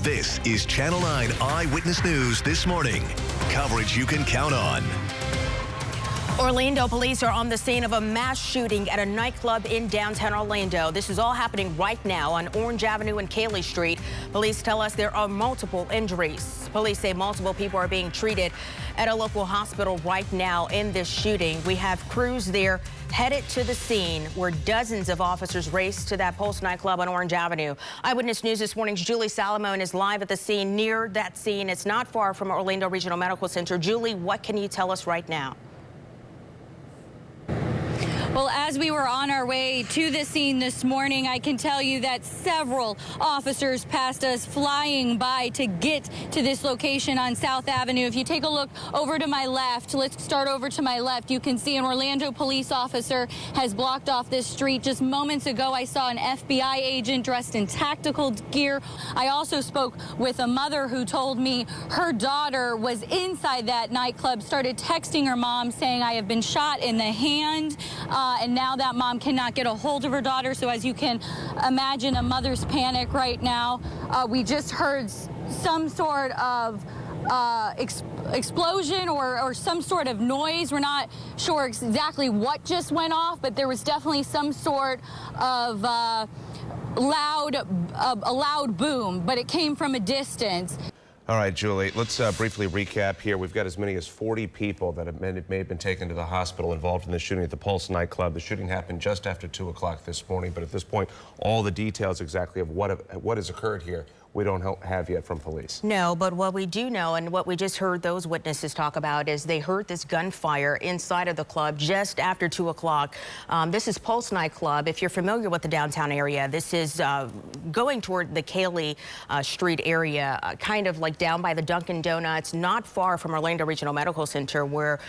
This is Channel 9 Eyewitness News this morning. Coverage you can count on. Orlando police are on the scene of a mass shooting at a nightclub in downtown Orlando. This is all happening right now on Orange Avenue and Cayley Street. Police tell us there are multiple injuries. Police say multiple people are being treated at a local hospital right now in this shooting. We have crews there headed to the scene where dozens of officers raced to that Pulse nightclub on Orange Avenue. Eyewitness News this morning's Julie Salomon is live at the scene. Near that scene, it's not far from Orlando Regional Medical Center. Julie, what can you tell us right now? Well, as we were on our way to the scene this morning, I can tell you that several officers passed us flying by to get to this location on South Avenue. If you take a look over to my left, let's start over to my left. You can see an Orlando police officer has blocked off this street. Just moments ago, I saw an FBI agent dressed in tactical gear. I also spoke with a mother who told me her daughter was inside that nightclub, started texting her mom saying, "I have been shot in the hand." And now that mom cannot get a hold of her daughter. So as you can imagine, a mother's panic right now. We just heard some sort of explosion or some sort of noise. We're not sure exactly what just went off, but there was definitely some sort of a loud boom, but it came from a distance. All right, Julie, let's briefly recap here. We've got as many as 40 people that may have been taken to the hospital involved in the shooting at the Pulse nightclub. The shooting happened just after 2 o'clock this morning, but at this point, all the details exactly of what has occurred here, we don't have yet from police. No, but what we do know and what we just heard those witnesses talk about is they heard this gunfire inside of the club just after 2 o'clock. This is Pulse nightclub. If you're familiar with the downtown area, this is going toward the Cayley Street area, kind of like down by the Dunkin' Donuts, not far from Orlando Regional Medical Center, where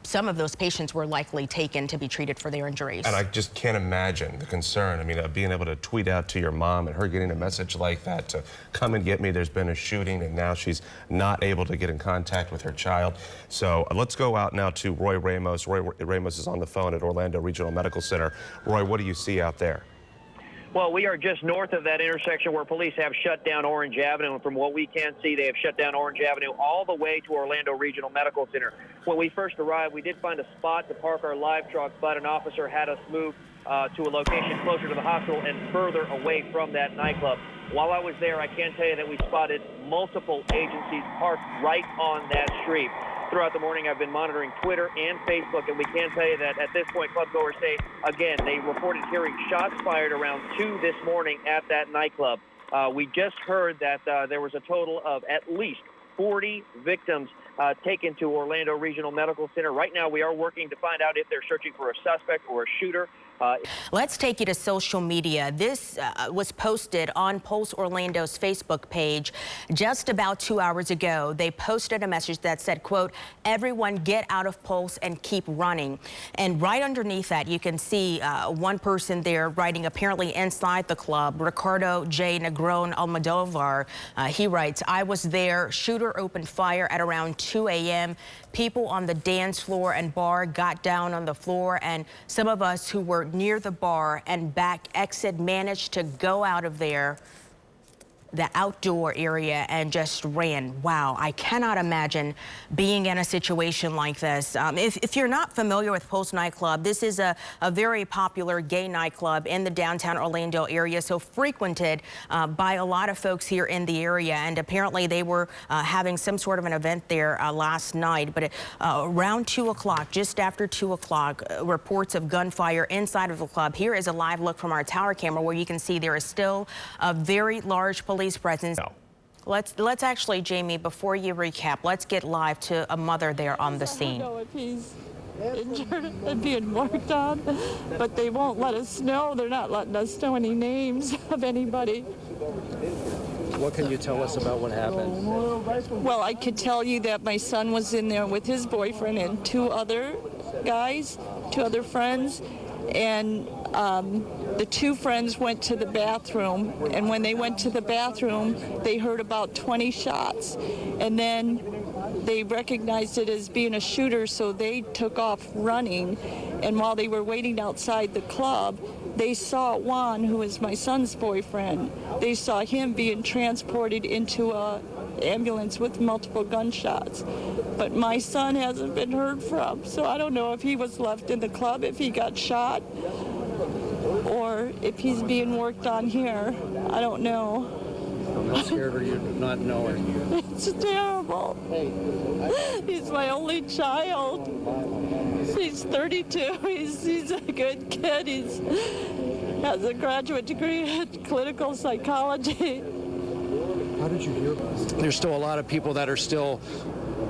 some of those patients were likely taken to be treated for their injuries. And I just can't imagine the concern. I mean, being able to tweet out to your mom and her getting a message like that to come and get me. There's been a shooting, and now she's not able to get in contact with her child. So let's go out now to Roy Ramos. Roy Ramos is on the phone at Orlando Regional Medical Center. Roy, what do you see out there? Well, we are just north of that intersection where police have shut down Orange Avenue. And from what we can see, they have shut down Orange Avenue all the way to Orlando Regional Medical Center. When we first arrived, we did find a spot to park our live truck, but an officer had us move to a location closer to the hospital and further away from that nightclub. While I was there, I can tell you that we spotted multiple agencies parked right on that street. Throughout the morning, I've been monitoring Twitter and Facebook, and we can tell you that at this point, clubgoers say, again, they reported hearing shots fired around 2 this morning at that nightclub. We just heard that there was a total of at least 40 victims taken to Orlando Regional Medical Center. Right now, we are working to find out if they're searching for a suspect or a shooter. Let's take you to social media. This was posted on Pulse Orlando's Facebook page just about 2 hours ago. They posted a message that said, quote, "Everyone get out of Pulse and keep running." And right underneath that, you can see one person there writing apparently inside the club, Ricardo J. Negron Almodovar. He writes, "I was there. Shooter opened fire at around 2 a.m. People on the dance floor and bar got down on the floor, and some of us who were near the bar and back exit managed to go out of there, the outdoor area, and just ran." Wow, I cannot imagine being in a situation like this. If you're not familiar with Pulse nightclub, this is a very popular gay nightclub in the downtown Orlando area, so frequented by a lot of folks here in the area. And apparently they were having some sort of an event there last night. But around 2 o'clock, just after 2 o'clock, reports of gunfire inside of the club. Here is a live look from our tower camera where you can see there is still a very large police presence. No. Let's actually, Jamie, before you recap, let's get live to a mother there on the scene. I don't know if he's injured and being worked on, but they won't let us know. They're not letting us know any names of anybody. What can you tell us about what happened? Well, I could tell you that my son was in there with his boyfriend and 2 other guys, 2 other friends, and the 2 friends went to the bathroom, and when they went to the bathroom, they heard about 20 shots, and then they recognized it as being a shooter, so they took off running, and while they were waiting outside the club, They saw Juan, who is my son's boyfriend. They saw him being transported into a ambulance with multiple gunshots. But my son hasn't been heard from, so I don't know if he was left in the club, if he got shot, or if he's being worked on here. I don't know. How scared are you not knowing? It's terrible. He's my only child. He's 32. He's a good kid. He has a graduate degree in clinical psychology. How did you hear about this? There's still a lot of people that are still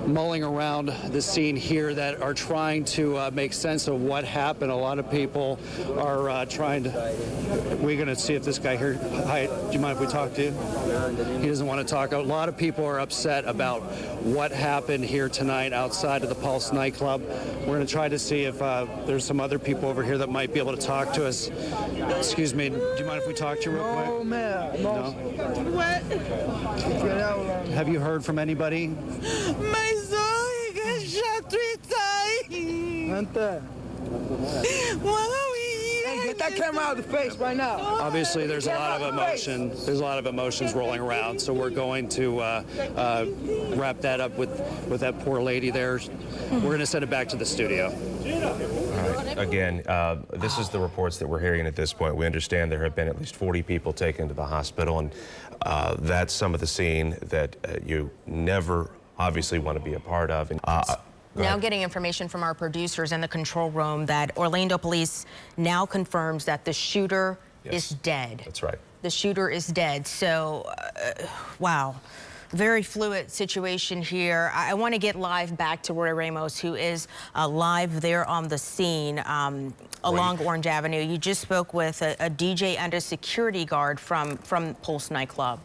mulling around the scene here that are trying to make sense of what happened. A lot of people are trying to... We're going to see if this guy here... Hi, do you mind if we talk to you? He doesn't want to talk. A lot of people are upset about what happened here tonight outside of the Pulse nightclub. We're going to try to see if there's some other people over here that might be able to talk to us. Excuse me, do you mind if we talk to you real quick? No, man. No? What? Have you heard from anybody? My son, he got shot 3 times. Hey, get that camera out of the face right now. Obviously, there's a lot of emotion. There's a lot of emotions rolling around. So we're going to wrap that up with that poor lady there. We're going to send it back to the studio. All right. Again, this is the reports that we're hearing at this point. We understand there have been at least 40 people taken to the hospital, and that's some of the scene that you never obviously want to be a part of. And, now getting information from our producers in the control room that Orlando police now confirms that the shooter is dead. That's right. The shooter is dead. So, wow. Very fluid situation here. I want to get live back to Roy Ramos, who is live there on the scene along Orange Avenue. You just spoke with a DJ and a security guard from Pulse nightclub.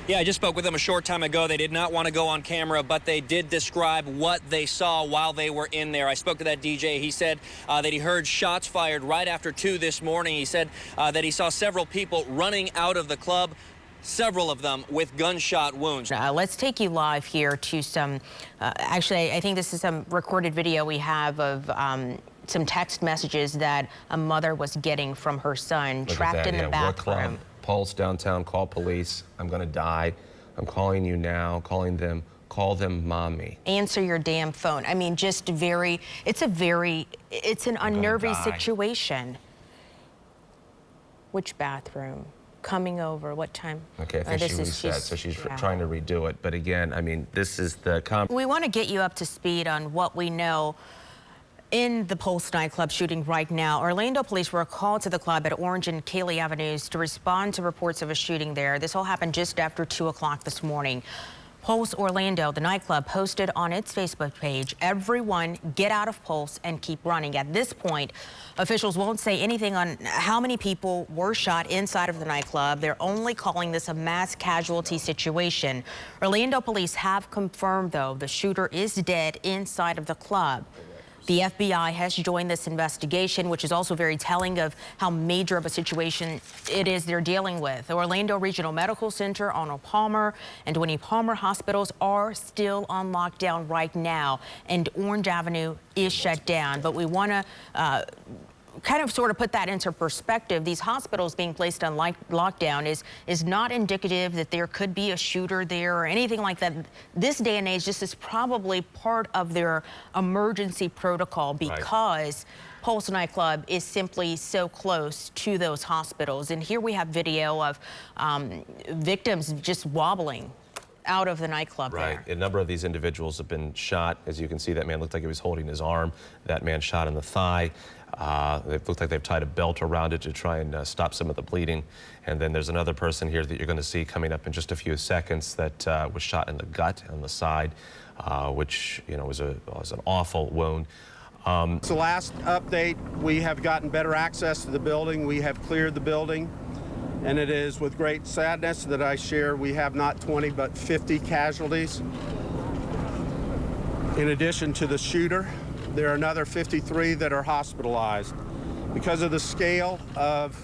Yeah, I just spoke with them a short time ago. They did not want to go on camera, but they did describe what they saw while they were in there. I spoke to that DJ. He said that he heard shots fired right after 2 this morning. He said that he saw several people running out of the club, several of them with gunshot wounds. Let's take you live here to some, actually, I think this is some recorded video we have of some text messages that a mother was getting from her son trapped in the bathroom. Pulse downtown, call police. I'm going to die. I'm calling you now, calling them. Call them mommy. Answer your damn phone. I mean, just it's an unnerving situation. Which bathroom? Coming over, what time? Okay, I think she reset, so she's trying to redo it. But again, I mean, this is the... We want to get you up to speed on what we know in the Pulse nightclub shooting right now. Orlando police were called to the club at Orange and Cayley Avenues to respond to reports of a shooting there. This all happened just after 2 o'clock this morning. Pulse Orlando, the nightclub, posted on its Facebook page, "Everyone get out of Pulse and keep running." At this point, officials won't say anything on how many people were shot inside of the nightclub. They're only calling this a mass casualty situation. Orlando police have confirmed, though, the shooter is dead inside of the club. The FBI has joined this investigation, which is also very telling of how major of a situation it is they're dealing with. The Orlando Regional Medical Center, Arnold Palmer, and Winnie Palmer hospitals are still on lockdown right now, and Orange Avenue is shut down. But we want to kind of sort of put that into perspective. These hospitals being placed on lockdown is not indicative that there could be a shooter there or anything like that. This day and age, this is probably part of their emergency protocol because Pulse nightclub is simply so close to those hospitals. And here we have video of victims just wobbling out of the nightclub there. A number of these individuals have been shot. As you can see, that man looked like he was holding his arm. That man shot in the thigh. It looked like they've tied a belt around it to try and stop some of the bleeding. And then there's another person here that you're going to see coming up in just a few seconds that was shot in the gut on the side, which, you know, was an awful wound. It's the last update. We have gotten better access to the building. We have cleared the building. And it is with great sadness that I share we have not 20 but 50 casualties. In addition to the shooter, there are another 53 that are hospitalized. Because of the scale of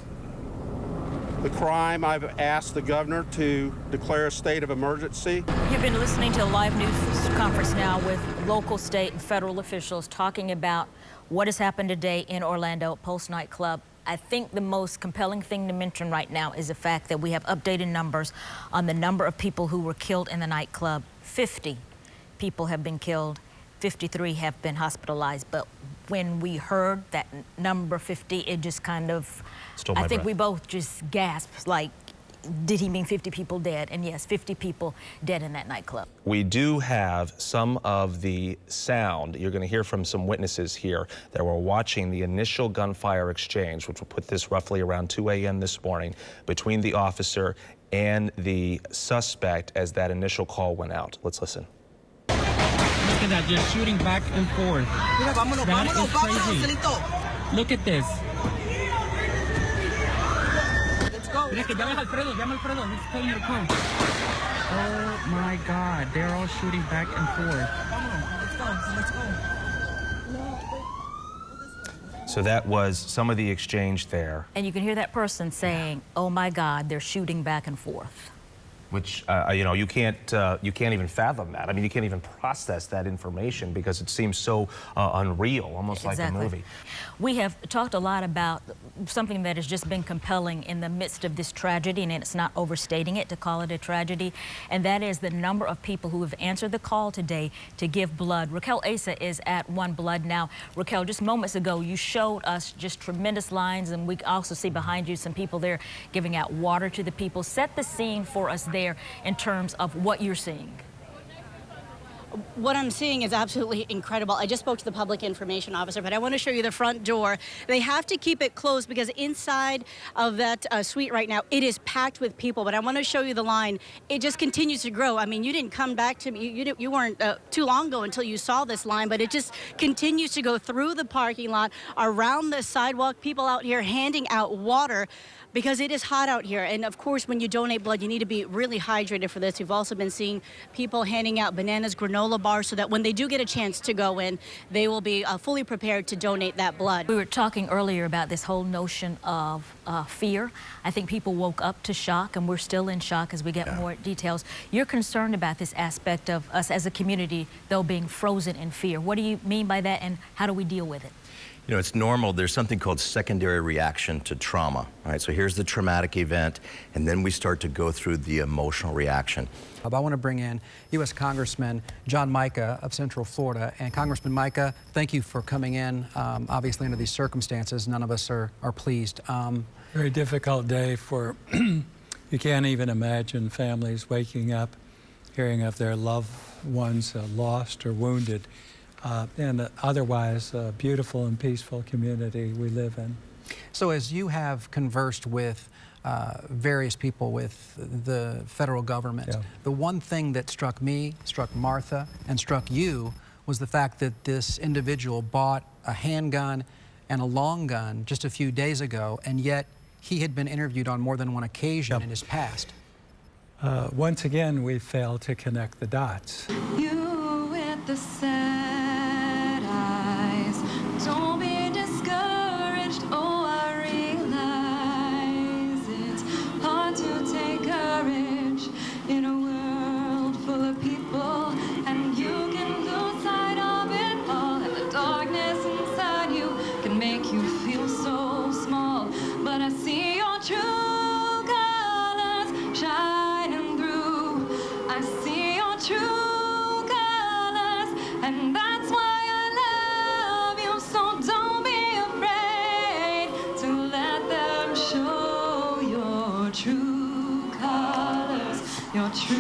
the crime, I've asked the governor to declare a state of emergency. You've been listening to a live news conference now with local, state, and federal officials talking about what has happened today in Orlando Pulse nightclub. I think the most compelling thing to mention right now is the fact that we have updated numbers on the number of people who were killed in the nightclub. 50 people have been killed, 53 have been hospitalized. But when we heard that number 50, it just kind of, I think we both just gasped, like, did he mean 50 people dead? And yes, 50 people dead in that nightclub. We do have some of the sound. You're going to hear from some witnesses here that were watching the initial gunfire exchange, which will put this roughly around 2 a.m. this morning, between the officer and the suspect as that initial call went out. Let's listen. Look at that, just shooting back and forth. That is crazy. Look at this. Oh my God, they're all shooting back and forth. So that was some of the exchange there. And you can hear that person saying, oh my God, they're shooting back and forth. Which, you know, you can't even fathom that. I mean, you can't even process that information because it seems so unreal, almost like a movie. We have talked a lot about something that has just been compelling in the midst of this tragedy, and it's not overstating it to call it a tragedy, and that is the number of people who have answered the call today to give blood. Raquel Asa is at One Blood now. Raquel, just moments ago, you showed us just tremendous lines, and we also see behind you some people there giving out water to the people. Set the scene for us there in terms of what you're seeing. What I'm seeing is absolutely incredible. I just spoke to the public information officer, but I want to show you the front door. They have to keep it closed because inside of that suite right now, it is packed with people. But I want to show you the line. It just continues to grow. I mean, you didn't come back to me. You weren't too long ago until you saw this line, but it just continues to go through the parking lot, around the sidewalk, people out here handing out water, because it is hot out here. And of course, when you donate blood, you need to be really hydrated for this. We've also been seeing people handing out bananas, granola bars, so that when they do get a chance to go in, they will be fully prepared to donate that blood. We were talking earlier about this whole notion of fear. I think people woke up to shock, and we're still in shock as we get more details. You're concerned about this aspect of us as a community, though, being frozen in fear. What do you mean by that, and how do we deal with it? You know, it's normal. There's something called secondary reaction to trauma. All right, so here's the traumatic event, and then we start to go through the emotional reaction. I want to bring in U.S. Congressman John Mica of Central Florida. And Congressman Mica, thank you for coming in. Obviously, under these circumstances, none of us are pleased. Very difficult day for, you can't even imagine families waking up, hearing of their loved ones lost or wounded. And otherwise a beautiful and peaceful community we live in. So as you have conversed with various people with the federal government, the one thing that struck me, struck Martha, and struck you was the fact that this individual bought a handgun and a long gun just a few days ago, and yet he had been interviewed on more than one occasion in his past. Once again, we failed to connect the dots. You with the sad eyes, don't be discouraged. Oh, I realize it's hard to take courage in a world full of people, and you can lose sight of it all, and the darkness inside you can make you feel so small. But I see your true colors shining through. I see your true, and that's why I love you. So don't be afraid to let them show your true colors, your true.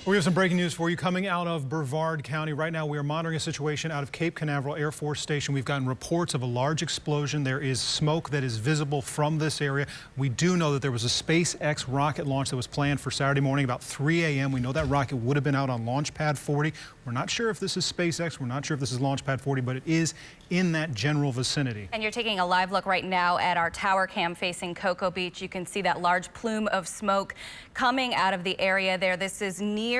We have some breaking news for you coming out of Brevard County. Right now, we are monitoring a situation out of Cape Canaveral Air Force Station. We've gotten reports of a large explosion. There is smoke that is visible from this area. We do know that there was a SpaceX rocket launch that was planned for Saturday morning about 3 a.m. We know that rocket would have been out on Launch Pad 40. We're not sure if this is SpaceX. We're not sure if this is Launch Pad 40, but it is in that general vicinity. And you're taking a live look right now at our tower cam facing Cocoa Beach. You can see that large plume of smoke coming out of the area there. This is near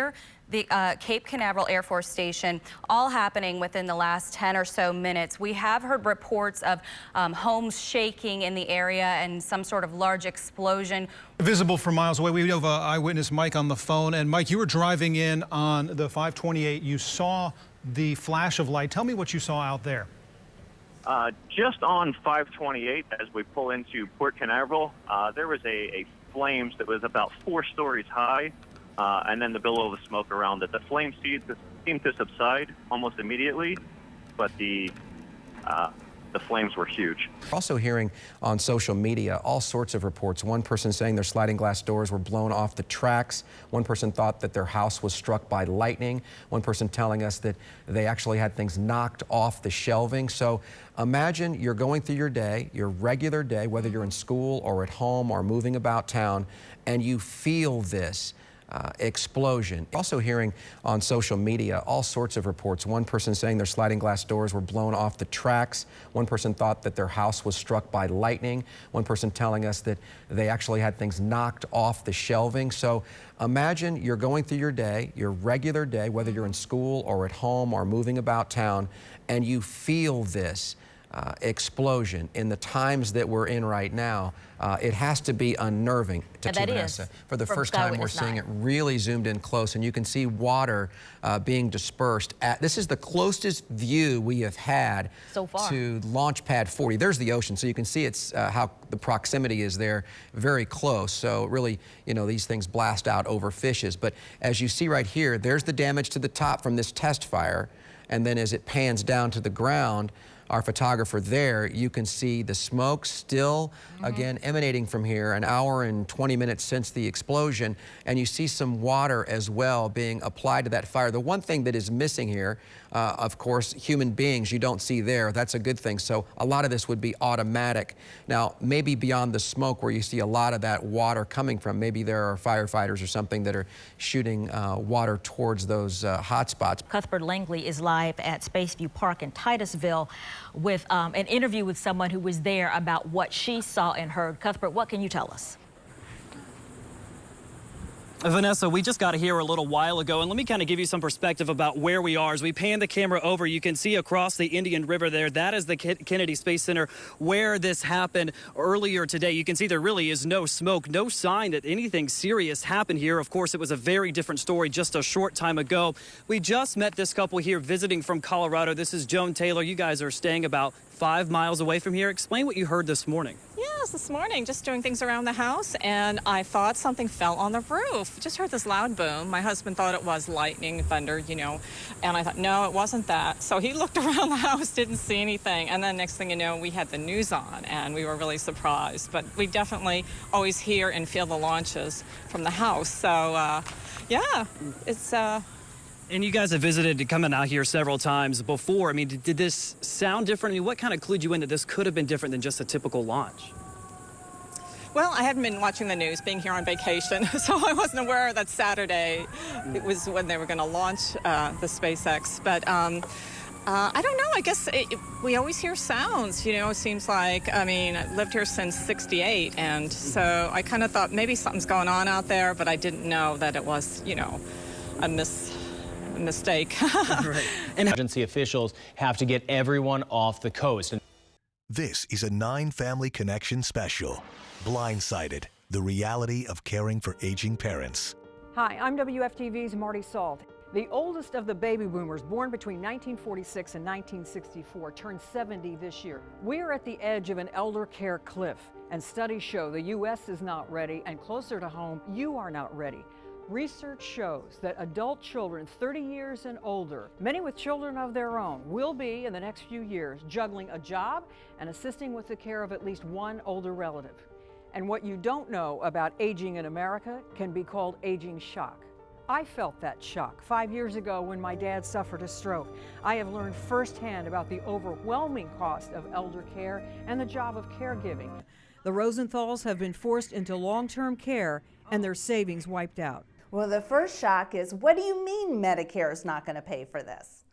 the Cape Canaveral Air Force Station, all happening within the last 10 or so minutes. We have heard reports of homes shaking in the area and some sort of large explosion. Visible from miles away. We have eyewitness Mike on the phone. And Mike, you were driving in on the 528. You saw the flash of light. Tell me what you saw out there. Just on 528, as we pull into Port Canaveral, there was a flames that was about 4 stories high, and then the billow of smoke around it. The flames seemed to subside almost immediately, but the flames were huge. We're also hearing on social media all sorts of reports. One person saying their sliding glass doors were blown off the tracks. One person thought that their house was struck by lightning. One person telling us that they actually had things knocked off the shelving. So imagine you're going through your day, your regular day, whether you're in school or at home or moving about town, and you feel this explosion. Also hearing on social media all sorts of reports. One person saying their sliding glass doors were blown off the tracks. One person thought that their house was struck by lightning. One person telling us that they actually had things knocked off the shelving. So imagine you're going through your day, your regular day, whether you're in school or at home or moving about town, and you feel this explosion in the times that we're in right now. It has to be unnerving to Vanessa. For the first time, we're seeing it really zoomed in close, and you can see water being dispersed. This is the closest view we have had so far to Launch Pad 40. There's the ocean, so you can see it's how the proximity is there, very close. So really, you know, these things blast out over fishes. But as you see right here, there's the damage to the top from this test fire, and then as it pans down to the ground, our photographer there, you can see the smoke still, again, emanating from here an hour and 20 minutes since the explosion, and you see some water as well being applied to that fire. The one thing that is missing here, of course, human beings you don't see there. That's a good thing. So a lot of this would be automatic. Now, maybe beyond the smoke where you see a lot of that water coming from, maybe there are firefighters or something that are shooting water towards those hot spots. Cuthbert Langley is live at Spaceview Park in Titusville with an interview with someone who was there about what she saw and heard. Cuthbert, what can you tell us? Vanessa, we just got here a little while ago, and let me kind of give you some perspective about where we are. As we pan the camera over, you can see across the Indian River there, that is the Kennedy Space Center where this happened earlier today. You can see there really is no smoke, no sign that anything serious happened here. Of course, it was a very different story just a short time ago. We just met this couple here visiting from Colorado. This is Joan Taylor. You guys are staying about 5 miles away from here. Explain what you heard this morning. Yes, this morning, just doing things around the house, and I thought something fell on the roof. Just heard this loud boom. My husband thought it was lightning, thunder, you know, and I thought, no, it wasn't that. So he looked around the house, didn't see anything, and then next thing you know, we had the news on, and we were really surprised. But we definitely always hear and feel the launches from the house. So, yeah, it's... And you guys have visited, coming out here several times before. I mean, did this sound different? I mean, what kind of clued you in that this could have been different than just a typical launch? Well, I hadn't been watching the news, being here on vacation, so I wasn't aware that Saturday it was when they were going to launch the SpaceX. But I don't know. I guess we always hear sounds, you know. It seems like, I mean, I lived here since '68, and so I kind of thought maybe something's going on out there, but I didn't know that it was, you know, a mistake. Right. And emergency officials have to get everyone off the coast. This is a 9 Family Connection special. Blindsided, the reality of caring for aging parents. Hi, I'm WFTV's Marty Salt. The oldest of the baby boomers born between 1946 and 1964 turned 70 this year. We're at the edge of an elder care cliff, and studies show the U.S. is not ready, and closer to home, you are not ready. Research shows that adult children 30 years and older, many with children of their own, will be, in the next few years, juggling a job and assisting with the care of at least one older relative. And what you don't know about aging in America can be called aging shock. I felt that shock 5 years ago when my dad suffered a stroke. I have learned firsthand about the overwhelming cost of elder care and the job of caregiving. The Rosenthals have been forced into long-term care and their savings wiped out. Well, the first shock is, what do you mean Medicare is not going to pay for this?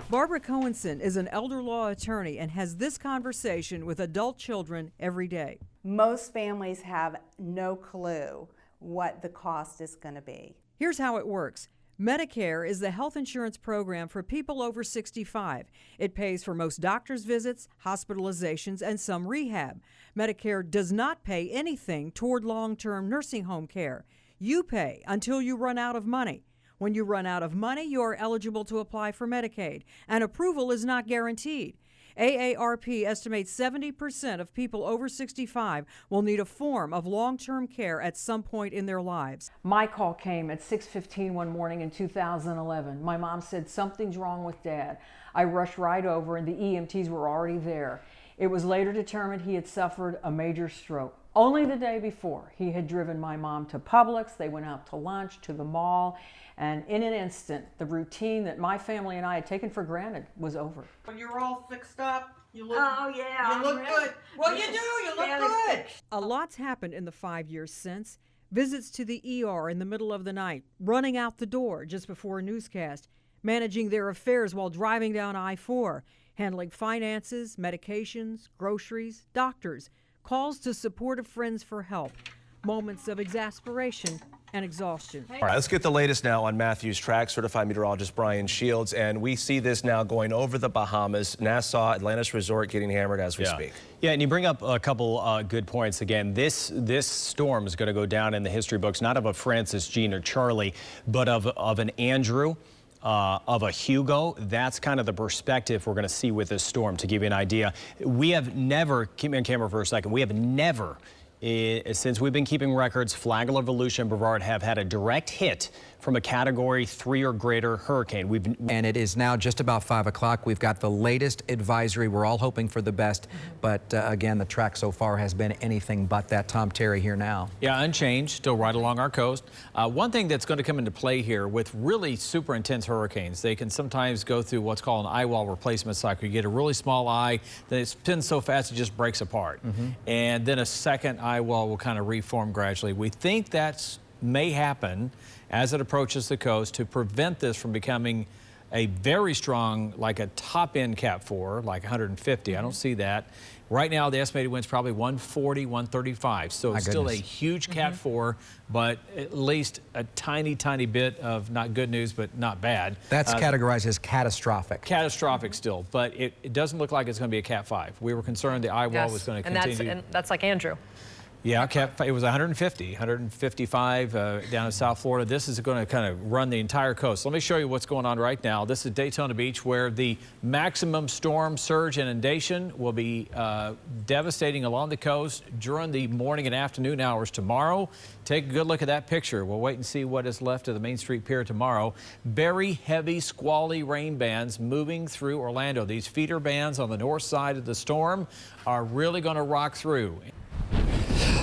Barbara Cohenson is an elder law attorney and has this conversation with adult children every day. Most families have no clue what the cost is going to be. Here's how it works. Medicare is the health insurance program for people over 65. It pays for most doctor's visits, hospitalizations, and some rehab. Medicare does not pay anything toward long-term nursing home care. You pay until you run out of money. When you run out of money, you are eligible to apply for Medicaid, and approval is not guaranteed. AARP estimates 70% of people over 65 will need a form of long-term care at some point in their lives. My call came at 6:15 one morning in 2011. My mom said, "Something's wrong with Dad." I rushed right over and the EMTs were already there. It was later determined he had suffered a major stroke. Only the day before, he had driven my mom to Publix. They went out to lunch, to the mall, and in an instant, the routine that my family and I had taken for granted was over. When you're all fixed up, you look, you look good. Well, you do, you look good. A lot's happened in the 5 years since. Visits to the ER in the middle of the night, running out the door just before a newscast, managing their affairs while driving down I-4, handling finances, medications, groceries, doctors, calls to supportive friends for help, moments of exasperation and exhaustion. All right, let's get the latest now on Matthew's track. Certified meteorologist Brian Shields, and we see this now going over the Bahamas, Nassau, Atlantis Resort getting hammered as we speak. Yeah, and you bring up a couple good points. Again, this storm is going to go down in the history books, not of a Francis, Jean, or Charlie, but of an Andrew. Of a Hugo. That's kind of the perspective we're going to see with this storm. To give you an idea, we have never, keep me on camera for a second, we have never, since we've been keeping records, Flagler, Volusia, and Brevard have had a direct hit from a Category 3 or greater hurricane. And it is now just about 5 o'clock. We've got the latest advisory. We're all hoping for the best, but again, the track so far has been anything but that. Tom Terry here now. Yeah, unchanged, still right along our coast. One thing that's going to come into play here with really super intense hurricanes, they can sometimes go through what's called an eye wall replacement cycle. You get a really small eye, then it spins so fast it just breaks apart. And then a second eye wall will kind of reform gradually. We think that's may happen as it approaches the coast to prevent this from becoming a very strong, like a top-end Cat 4, like 150. I don't see that. Right now, the estimated wind's probably 140, 135. So it's still a huge Cat 4, but at least a tiny, tiny bit of not good news, but not bad. That's categorized as catastrophic. Catastrophic still, but it doesn't look like it's going to be a Cat 5. We were concerned the eye wall was going to continue. And that's like Andrew. Yeah, it was 155 down in South Florida. This is going to kind of run the entire coast. Let me show you what's going on right now. This is Daytona Beach, where the maximum storm surge and inundation will be devastating along the coast during the morning and afternoon hours tomorrow. Take a good look at that picture. We'll wait and see what is left of the Main Street Pier tomorrow. Very heavy, squally rain bands moving through Orlando. These feeder bands on the north side of the storm are really going to rock through.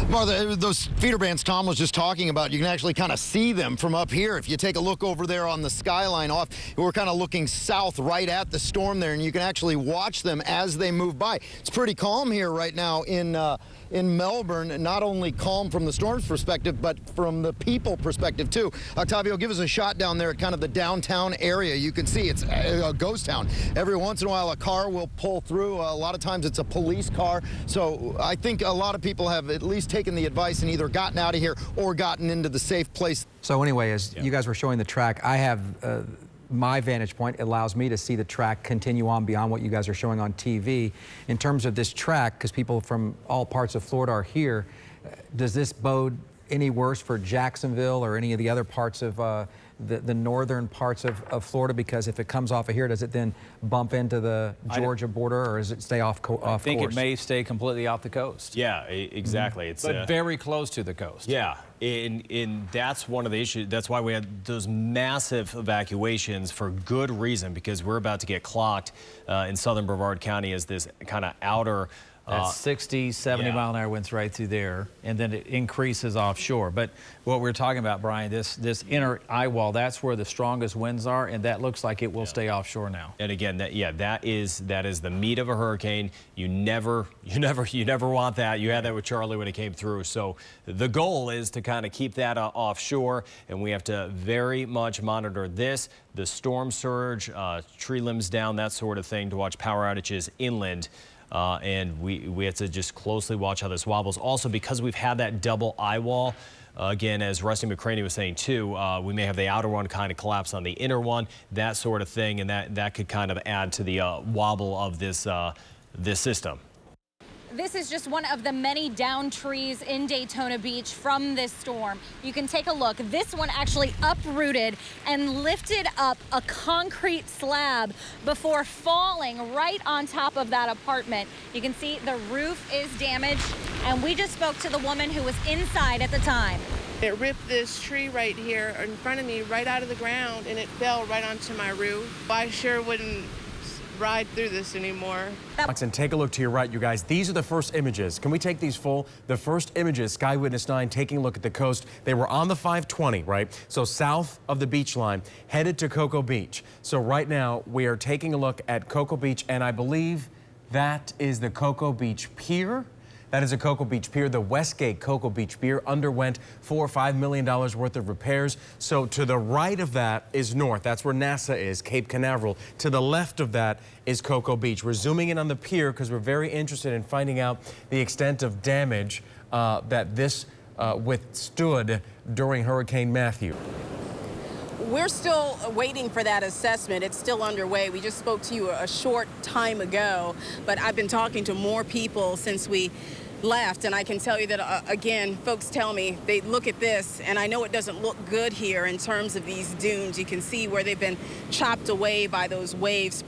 Martha, those feeder bands Tom was just talking about, you can actually kind of see them from up here. If you take a look over there on the skyline off, we're kind of looking south right at the storm there, and you can actually watch them as they move by. It's pretty calm here right now in Melbourne, not only calm from the storm's perspective, but from the people perspective too. Octavio, give us a shot down there at kind of the downtown area. You can see it's a ghost town. Every once in a while a car will pull through. A lot of times it's a police car. So I think a lot of people have at least taken the advice and either gotten out of here or gotten into the safe place. So anyway, as you guys were showing the track, I have my vantage point allows me to see the track continue on beyond what you guys are showing on TV. In terms of this track, because people from all parts of Florida are here, does this bode any worse for Jacksonville or any of the other parts of the northern parts of Florida? Because if it comes off of here, does it then bump into the Georgia border, or does it stay off course? I think it may stay completely off the coast. Yeah, exactly. It's but very close to the coast. Yeah, and that's one of the issues. That's why we had those massive evacuations for good reason, because we're about to get clocked in southern Brevard County as this kind of outer. That's 60, 70 mile an hour winds right through there, and then it increases offshore. But what we're talking about, Brian, this inner eye wall, that's where the strongest winds are, and that looks like it will stay offshore now. And again, that is the meat of a hurricane. You never want that. You had that with Charlie when it came through. So the goal is to kind of keep that offshore, and we have to very much monitor this, the storm surge, tree limbs down, that sort of thing, to watch power outages inland. And we have to just closely watch how this wobbles. Also, because we've had that double eye wall, again, as Rusty McCraney was saying too, we may have the outer one kind of collapse on the inner one, that sort of thing, and that could kind of add to the wobble of this system. This is just one of the many downed trees in Daytona Beach from this storm. You can take a look. This one actually uprooted and lifted up a concrete slab before falling right on top of that apartment. You can see the roof is damaged, and we just spoke to the woman who was inside at the time. It ripped this tree right here in front of me right out of the ground, and it fell right onto my roof. I sure wouldn't ride through this anymore. And take a look to your right, you guys. These are the first images. Can we take these full? The first images, Sky Witness 9 taking a look at the coast. They were on the 520, right? So south of the beach line, headed to Cocoa Beach. So right now, we are taking a look at Cocoa Beach, and I believe that is the Cocoa Beach Pier. That is a Cocoa Beach Pier. The Westgate Cocoa Beach Pier underwent $4 or $5 million worth of repairs. So to the right of that is north. That's where NASA is, Cape Canaveral. To the left of that is Cocoa Beach. We're zooming in on the pier because we're very interested in finding out the extent of damage that this withstood during Hurricane Matthew. We're still waiting for that assessment. It's still underway. We just spoke to you a short time ago, but I've been talking to more people since we left, and I can tell you that, again, folks tell me they look at this, and I know it doesn't look good here in terms of these dunes. You can see where they've been chopped away by those waves.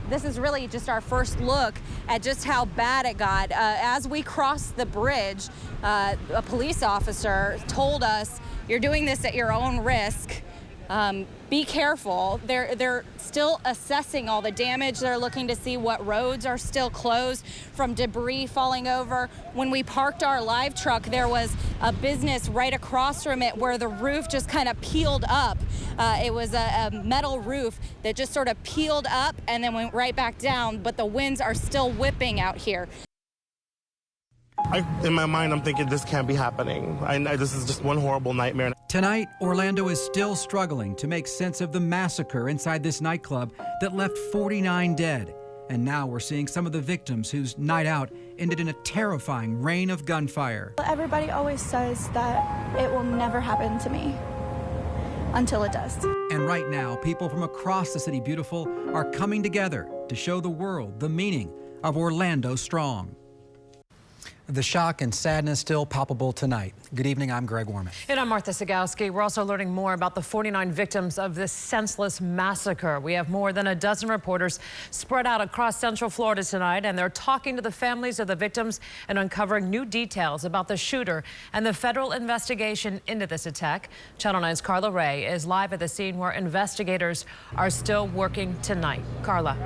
This is really just our first look at just how bad it got. As we crossed the bridge, a police officer told us, "You're doing this at your own risk. Be careful." They're still assessing all the damage. They're looking to see what roads are still closed from debris falling over. When we parked our live truck, there was a business right across from it where the roof just kind of peeled up. It was a metal roof that just sort of peeled up and then went right back down, but the winds are still whipping out here. In my mind, I'm thinking this can't be happening. This is just one horrible nightmare. Tonight, Orlando is still struggling to make sense of the massacre inside this nightclub that left 49 dead. And now we're seeing some of the victims whose night out ended in a terrifying rain of gunfire. Everybody always says that it will never happen to me until it does. And right now, people from across the city beautiful are coming together to show the world the meaning of Orlando Strong. The shock and sadness still palpable tonight. Good evening, I'm Greg Warman. And I'm Martha Sagowski. We're also learning more about the 49 victims of this senseless massacre. We have more than a dozen reporters spread out across Central Florida tonight, and they're talking to the families of the victims and uncovering new details about the shooter and the federal investigation into this attack. Channel 9's Carla Ray is live at the scene where investigators are still working tonight. Carla.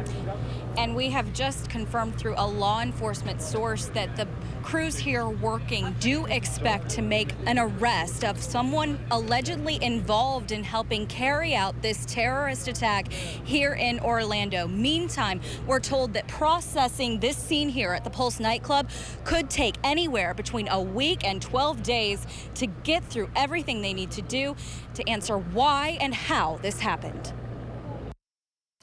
And we have just confirmed through a law enforcement source that the crews here working do expect to make an arrest of someone allegedly involved in helping carry out this terrorist attack here in Orlando. Meantime, we're told that processing this scene here at the Pulse nightclub could take anywhere between a week and 12 days to get through everything they need to do to answer why and how this happened.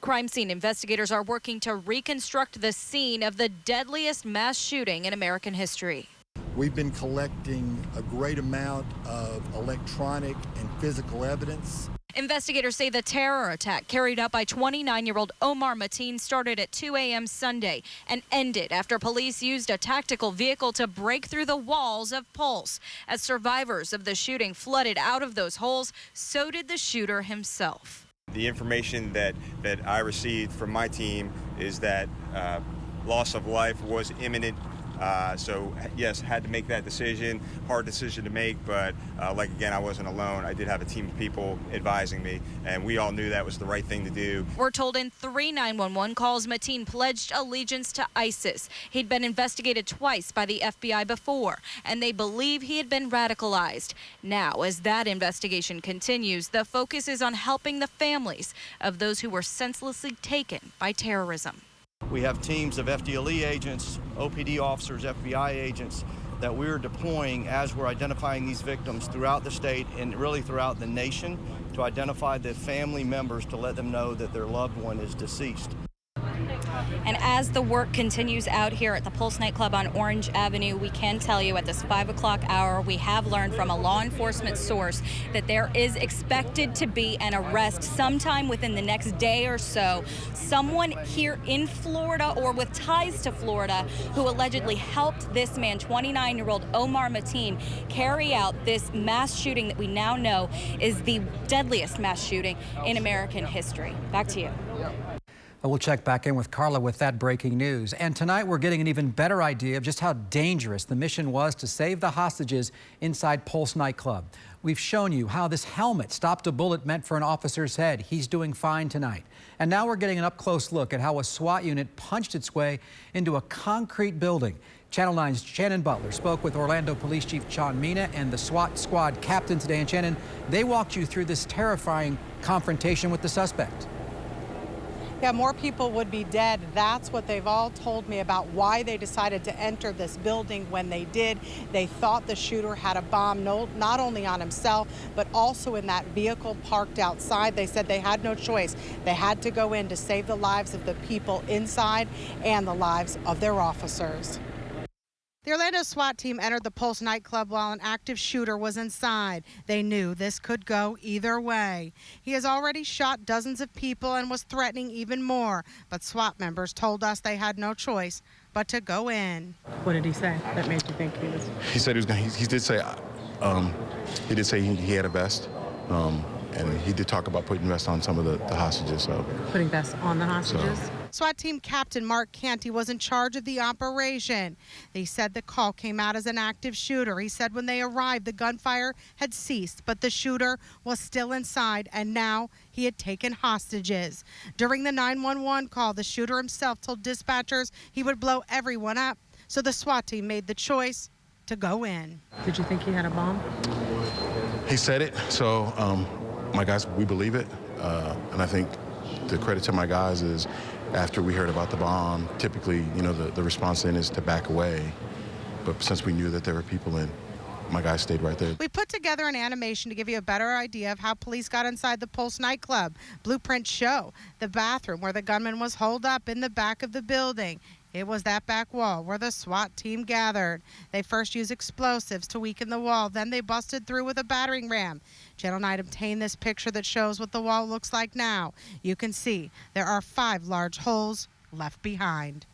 Crime scene investigators are working to reconstruct the scene of the deadliest mass shooting in American history. We've been collecting a great amount of electronic and physical evidence. Investigators say the terror attack carried out by 29-year-old Omar Mateen started at 2 a.m. Sunday and ended after police used a tactical vehicle to break through the walls of Pulse. As survivors of the shooting flooded out of those holes, so did the shooter himself. The information that I received from my team is that loss of life was imminent. So yes, had to make that decision, hard decision to make, but like again, I wasn't alone. I did have a team of people advising me, and we all knew that was the right thing to do. We're told in 3 911 calls, Mateen pledged allegiance to ISIS. He'd been investigated twice by the FBI before, and they believe he had been radicalized. Now, as that investigation continues, the focus is on helping the families of those who were senselessly taken by terrorism. We have teams of FDLE agents, OPD officers, FBI agents that we're deploying as we're identifying these victims throughout the state and really throughout the nation to identify the family members to let them know that their loved one is deceased. And as the work continues out here at the Pulse nightclub on Orange Avenue, we can tell you at this 5 o'clock hour, we have learned from a law enforcement source that there is expected to be an arrest sometime within the next day or so. Someone here in Florida or with ties to Florida who allegedly helped this man, 29-year-old Omar Mateen, carry out this mass shooting that we now know is the deadliest mass shooting in American history. Back to you. We'll check back in with Carla with that breaking news. And tonight we're getting an even better idea of just how dangerous the mission was to save the hostages inside Pulse nightclub. We've shown you how this helmet stopped a bullet meant for an officer's head. He's doing fine tonight. And now we're getting an up-close look at how a SWAT unit punched its way into a concrete building. Channel 9's Shannon Butler spoke with Orlando Police Chief John Mina and the SWAT squad captain today. And Shannon, they walked you through this terrifying confrontation with the suspect. Yeah, more people would be dead. That's what they've all told me about why they decided to enter this building when they did. They thought the shooter had a bomb, not only on himself, but also in that vehicle parked outside. They said they had no choice. They had to go in to save the lives of the people inside and the lives of their officers. The Orlando SWAT team entered the Pulse nightclub while an active shooter was inside. They knew this could go either way. He has already shot dozens of people and was threatening even more, but SWAT members told us they had no choice but to go in. What did he say that made you think he was? He said he was going. He did say he had a vest, and he did talk about putting vests on some of the hostages. So Putting vests on the hostages? SWAT team Captain Mark Canty was in charge of the operation. He said the call came out as an active shooter. He said when they arrived, the gunfire had ceased, but the shooter was still inside, and now he had taken hostages. During the 911 call, the shooter himself told dispatchers he would blow everyone up, so the SWAT team made the choice to go in. Did you think he had a bomb? he said it. So my guys, we believe it, and I think the credit to my guys is, after we heard about the bomb, typically, you know, the response then is to back away. But since we knew that there were people in, my guys stayed right there. We put together an animation to give you a better idea of how police got inside the Pulse nightclub. Blueprints show the bathroom where the gunman was holed up in the back of the building. It was that back wall where the SWAT team gathered. They first used explosives to weaken the wall. Then they busted through with a battering ram. Channel 9 obtained this picture that shows what the wall looks like now. You can see there are 5 large holes left behind.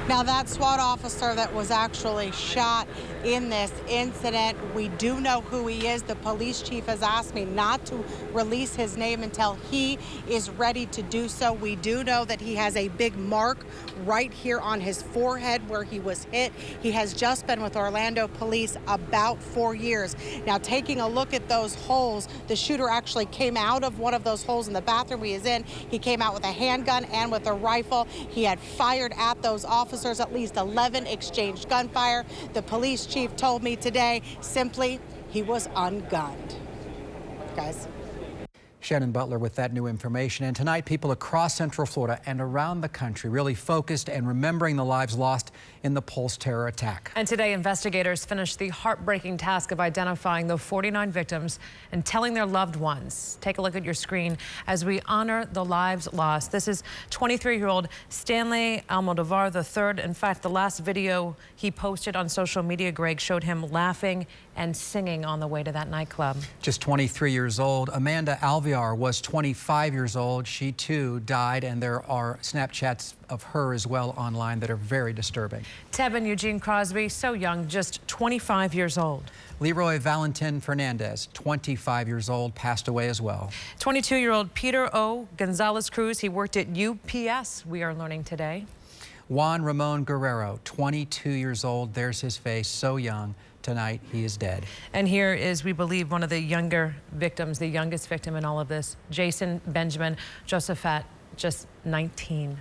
Now, that SWAT officer that was actually shot in this incident, we do know who he is. The police chief has asked me not to release his name until he is ready to do so. We do know that he has a big mark right here on his forehead where he was hit. He has just been with Orlando police about 4 years. Now, taking a look at those holes, the shooter actually came out of one of those holes in the bathroom he is in. He came out with a handgun and with a rifle. He had fired at those officers. At least 11 exchanged gunfire. The police chief told me today simply he was ungunned. Guys. Shannon Butler with that new information. And tonight, people across Central Florida and around the country really focused and remembering the lives lost in the Pulse terror attack. And today, investigators finished the heartbreaking task of identifying the 49 victims and telling their loved ones. Take a look at your screen as we honor the lives lost. This is 23-year-old Stanley Almodovar III. In fact, the last video he posted on social media, Greg, showed him laughing and singing on the way to that nightclub. Just 23 years old. Amanda Alvear was 25 years old. She too died, and there are Snapchats of her as well online that are very disturbing. Tevin Eugene Crosby, so young, just 25 years old. Leroy Valentin Fernandez, 25 years old, passed away as well. 22-year-old Peter O. Gonzalez Cruz, he worked at UPS, we are learning today. Juan Ramon Guerrero, 22 years old. There's his face, so young. Tonight, he is dead. And here is, we believe, one of the younger victims, the youngest victim in all of this, Jason Benjamin Josephat, just 19.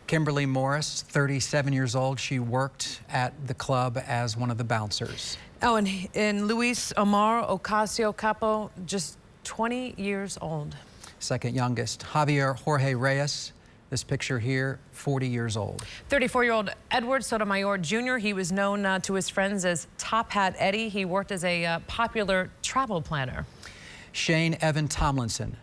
Kimberly Morris, 37 years old. She worked at the club as one of the bouncers. Oh, and Luis Omar Ocasio Capo, just 20 years old. Second youngest, Javier Jorge Reyes. This picture here, 40 years old. 34-year-old Edward Sotomayor Jr., he was known to his friends as Top Hat Eddie. He worked as a popular travel planner. Shane Evan Tomlinson,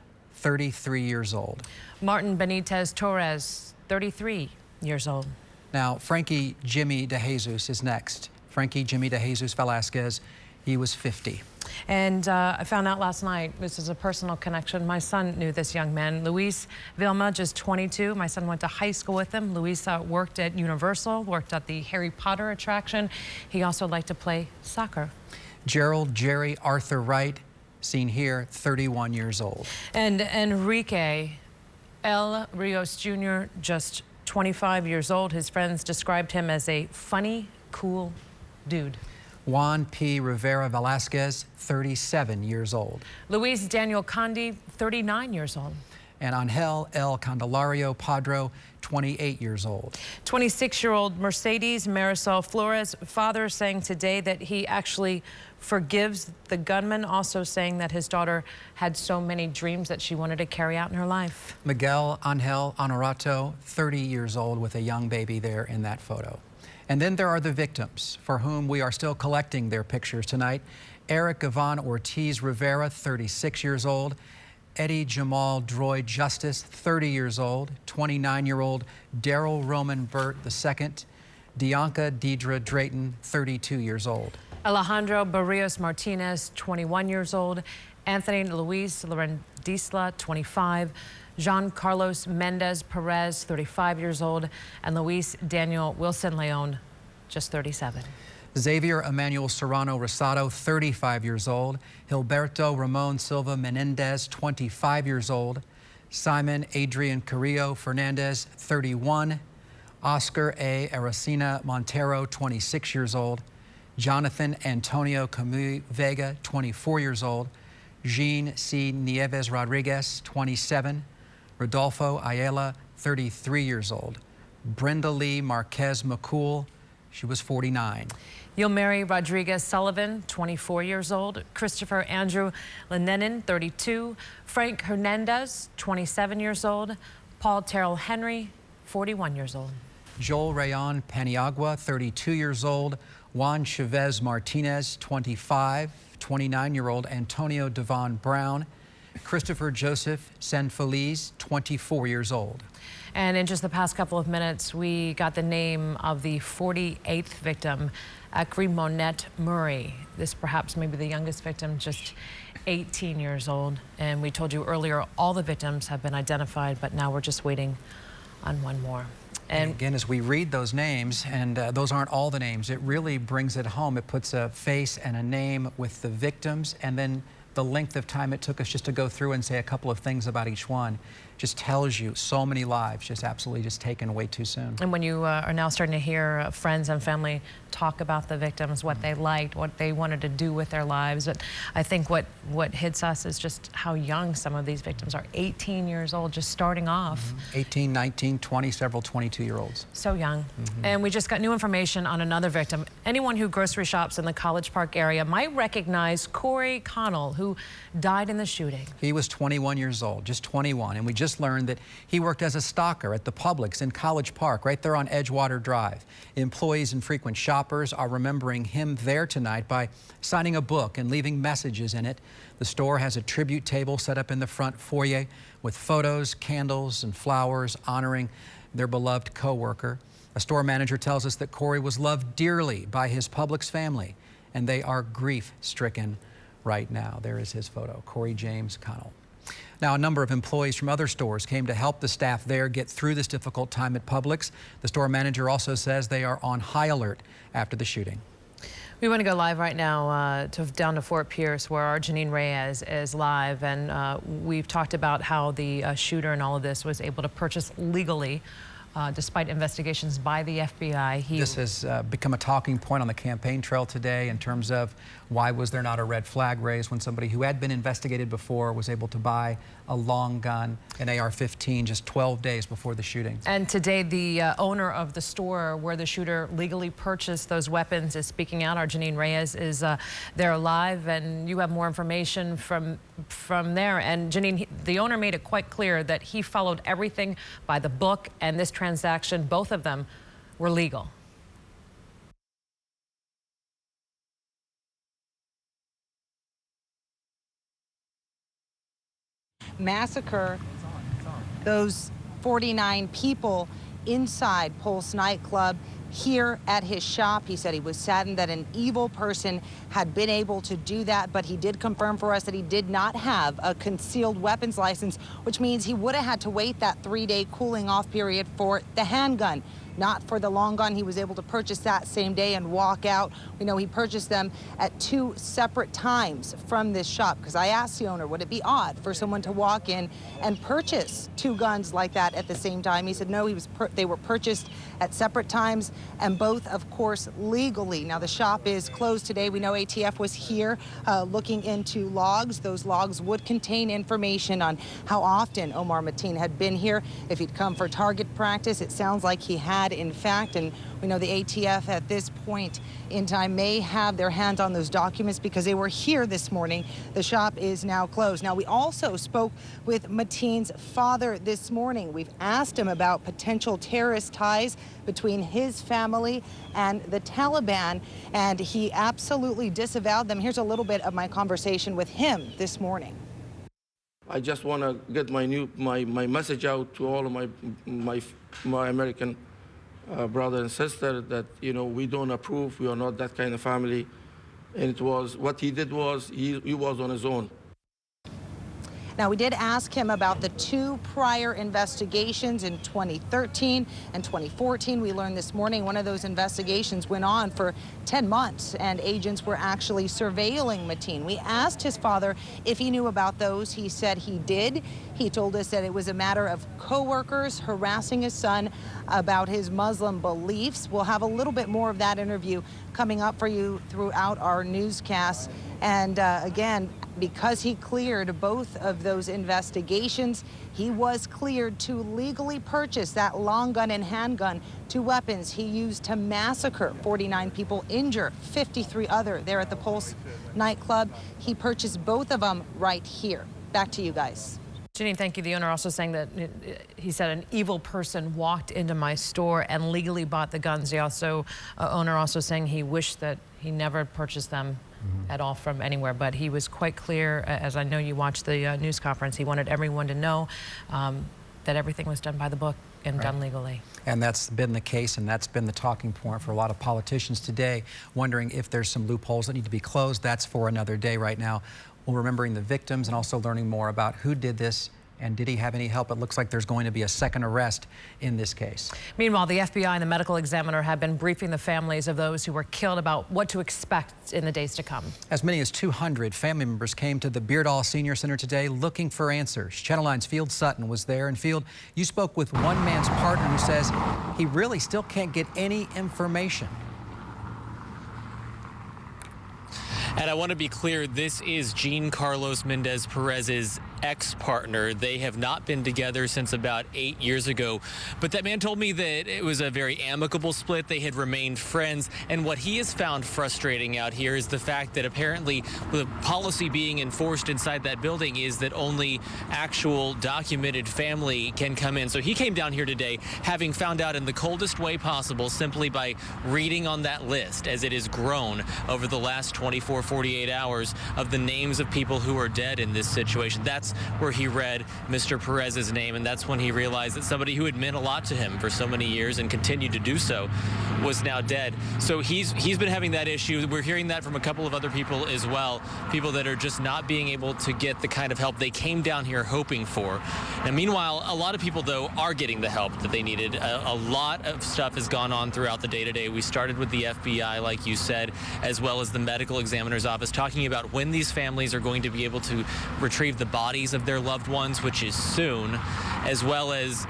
33 years old. Martin Benitez Torres, 33 years old. Now, Frankie Jimmy DeJesus is next. Frankie Jimmy DeJesus Velasquez, he was 50. And I found out last night, this is a personal connection. My son knew this young man, Luis Vilma, just 22. My son went to high school with him. Luis worked at Universal, worked at the Harry Potter attraction. He also liked to play soccer. Gerald Jerry Arthur Wright, seen here, 31 years old. And Enrique L. Rios Jr., just 25 years old. His friends described him as a funny, cool dude. Juan P. Rivera Velasquez, 37 years old. Luis Daniel Condi, 39 years old. And Angel El Candelario Padro, 28 years old. 26-year-old Mercedes Marisol Flores, father saying today that he actually forgives the gunman, also saying that his daughter had so many dreams that she wanted to carry out in her life. Miguel Angel Honorato, 30 years old, with a young baby there in that photo. And then there are the victims, for whom we are still collecting their pictures tonight. Eric Yvonne Ortiz Rivera, 36 years old. Eddie Jamal Droy Justice, 30 years old. 29-year-old Daryl Roman Burt II. Dianca Deidre Drayton, 32 years old. Alejandro Barrios Martinez, 21 years old. Anthony Luis Lorendisla, 25. Jean Carlos Mendez Perez, 35 years old, and Luis Daniel Wilson Leon, just 37. Xavier Emmanuel Serrano Rosado, 35 years old. Gilberto Ramon Silva Menendez, 25 years old. Simon Adrian Carrillo Fernandez, 31. Oscar A. Aracena Montero, 26 years old. Jonathan Antonio Camus Vega, 24 years old. Jean C. Nieves Rodriguez, 27. Rodolfo Ayala, 33 years old. Brenda Lee Marquez McCool, she was 49. Yulmary Rodriguez Sullivan, 24 years old. Christopher Andrew Lenenin, 32. Frank Hernandez, 27 years old. Paul Terrell Henry, 41 years old. Joel Rayon Paniagua, 32 years old. Juan Chavez Martinez, 25. 29-year-old Antonio Devon Brown. Christopher Joseph Senfeliz, 24 years old. And in just the past couple of minutes, we got the name of the 48th victim, Akri Monette Murray. This perhaps maybe the youngest victim, just 18 years old. And we told you earlier, all the victims have been identified, but now we're just waiting on one more. And again, as we read those names, and those aren't all the names, it really brings it home. It puts a face and a name with the victims, and then the length of time it took us just to go through and say a couple of things about each one just tells you so many lives just absolutely just taken way too soon. And when you are now starting to hear friends and family talk about the victims, what they liked, what they wanted to do with their lives, but I think what hits us is just how young some of these victims are. 18 years old, just starting off. 18, 19, 20, several 22-year-olds. So young. And we just got new information on another victim. Anyone who grocery shops in the College Park area might recognize Corey Connell, who died in the shooting. He was 21 years old, just 21, and we just learned that he worked as a stalker at the Publix in College Park, right there on Edgewater Drive. Employees and frequent shoppers are remembering him there tonight by signing a book and leaving messages in it. The store has a tribute table set up in the front foyer with photos, candles, and flowers honoring their beloved co-worker. A store manager tells us that Corey was loved dearly by his Publix family, and they are grief-stricken right now. There is his photo, Corey James Connell. Now, a number of employees from other stores came to help the staff there get through this difficult time at Publix. The store manager also says they are on high alert after the shooting. We want to go live right now down to Fort Pierce, where our Janine Reyes is live, and we've talked about how the shooter in all of this was able to purchase legally despite investigations by the FBI. This has become a talking point on the campaign trail today in terms of why was there not a red flag raised when somebody who had been investigated before was able to buy a long gun, an AR-15, just 12 days before the shooting. And today, the owner of the store where the shooter legally purchased those weapons is speaking out. Our Janine Reyes is there live, and you have more information from there. And Janine, the owner made it quite clear that he followed everything by the book, and this transaction, both of them, were legal. massacre those 49 people inside Pulse nightclub here at his shop. He said he was saddened that an evil person had been able to do that, but he did confirm for us that he did not have a concealed weapons license, which means he would have had to wait that 3-day cooling off period for the handgun, not for the long gun. He was able to purchase that same day and walk out. We know he purchased them at 2 separate times from this shop, because I asked the owner, would it be odd for someone to walk in and purchase 2 guns like that at the same time? He said no, they were purchased at separate times, and both, of course, legally. Now, the shop is closed today. We know ATF was here looking into logs. Those logs would contain information on how often Omar Mateen had been here, if he'd come for target practice. It sounds like he had, in fact, and we know the ATF at this point in time may have their hands on those documents because they were here this morning. The shop is now closed. Now, we also spoke with Mateen's father this morning. We've asked him about potential terrorist ties between his family and the Taliban, and he absolutely disavowed them. Here's a little bit of my conversation with him this morning. I just want to get my message out to all of my American brother and sister that, you know, we don't approve. We are not that kind of family. And it was what he did was he was on his own. Now, we did ask him about the 2 prior investigations in 2013 and 2014. We learned this morning one of those investigations went on for 10 months, and agents were actually surveilling Mateen. We asked his father if he knew about those. He said he did. He told us that it was a matter of coworkers harassing his son about his Muslim beliefs. We'll have a little bit more of that interview coming up for you throughout our newscasts. And again, because he cleared both of those investigations, he was cleared to legally purchase that long gun and handgun, 2 weapons he used to massacre 49 people, injure 53 other there at the Pulse nightclub. He purchased both of them right here. Back to you guys. Janine, thank you. The owner also saying that he said an evil person walked into my store and legally bought the guns. The owner also saying he wished that he never purchased them at all from anywhere, but he was quite clear, as I know you watched the news conference, he wanted everyone to know that everything was done by the book and done legally. And that's been the case, and that's been the talking point for a lot of politicians today, wondering if there's some loopholes that need to be closed. That's for another day right now. We're remembering the victims and also learning more about who did this and did he have any help. It looks like there's going to be a second arrest in this case. Meanwhile, the FBI and the medical examiner have been briefing the families of those who were killed about what to expect in the days to come. As many as 200 family members came to the Beardall Senior Center today looking for answers. Channel 9's Field Sutton was there. And Field, you spoke with one man's partner who says he really still can't get any information. And I want to be clear, this is Jean Carlos Mendez Perez's ex-partner. They have not been together since about 8 years ago. But that man told me that it was a very amicable split. They had remained friends. And what he has found frustrating out here is the fact that apparently the policy being enforced inside that building is that only actual documented family can come in. So he came down here today having found out in the coldest way possible simply by reading on that list as it has grown over the last 48 hours of the names of people who are dead in this situation. That's where he read Mr. Perez's name, and that's when he realized that somebody who had meant a lot to him for so many years and continued to do so was now dead. So he's been having that issue. We're hearing that from a couple of other people as well, people that are just not being able to get the kind of help they came down here hoping for. And meanwhile, a lot of people, though, are getting the help that they needed. A lot of stuff has gone on throughout the day today. We started with the FBI, like you said, as well as the medical examiner's office, talking about when these families are going to be able to retrieve the bodies of their loved ones, which is soon, as well as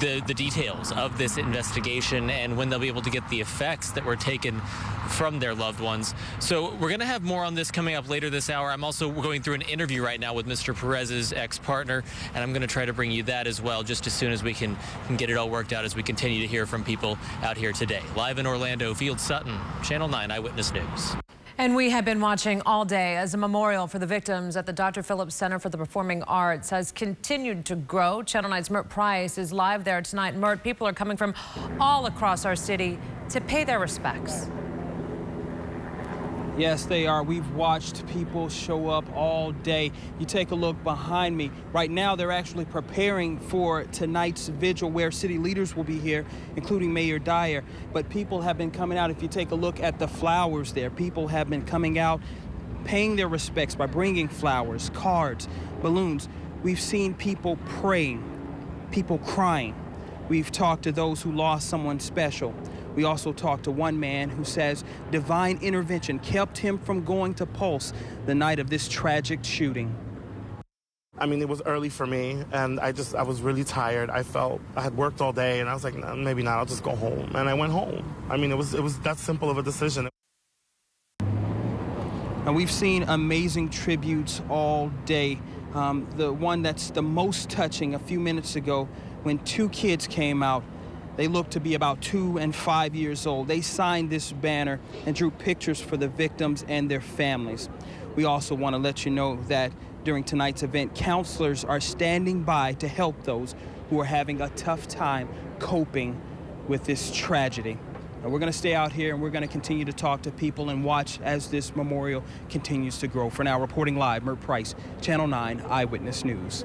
the details of this investigation and when they'll be able to get the effects that were taken from their loved ones. So we're going to have more on this coming up later this hour. I'm also going through an interview right now with Mr. Perez's ex-partner, and I'm going to try to bring you that as well just as soon as we can get it all worked out as we continue to hear from people out here today. Live in Orlando, Field Sutton, Channel 9 Eyewitness News. And we have been watching all day as a memorial for the victims at the Dr. Phillips Center for the Performing Arts has continued to grow. Channel 9's Mert Price is live there tonight. Mert, people are coming from all across our city to pay their respects. Yes, they are. We've watched people show up all day. You take a look behind me. Right now, they're actually preparing for tonight's vigil where city leaders will be here, including Mayor Dyer. But people have been coming out. If you take a look at the flowers there, people have been coming out, paying their respects by bringing flowers, cards, balloons. We've seen people praying, people crying. We've talked to those who lost someone special. We also talked to one man who says divine intervention kept him from going to Pulse the night of this tragic shooting. I mean, it was early for me, and I was really tired. I had worked all day, and I was like, no, maybe not, I'll just go home. And I went home. I mean, it was that simple of a decision. And we've seen amazing tributes all day. The one that's the most touching a few minutes ago when two kids came out. They looked to be about 2 and 5 years old. They signed this banner and drew pictures for the victims and their families. We also want to let you know that during tonight's event, counselors are standing by to help those who are having a tough time coping with this tragedy. And we're going to stay out here and we're going to continue to talk to people and watch as this memorial continues to grow. For now, reporting live, Mert Price, Channel 9 Eyewitness News.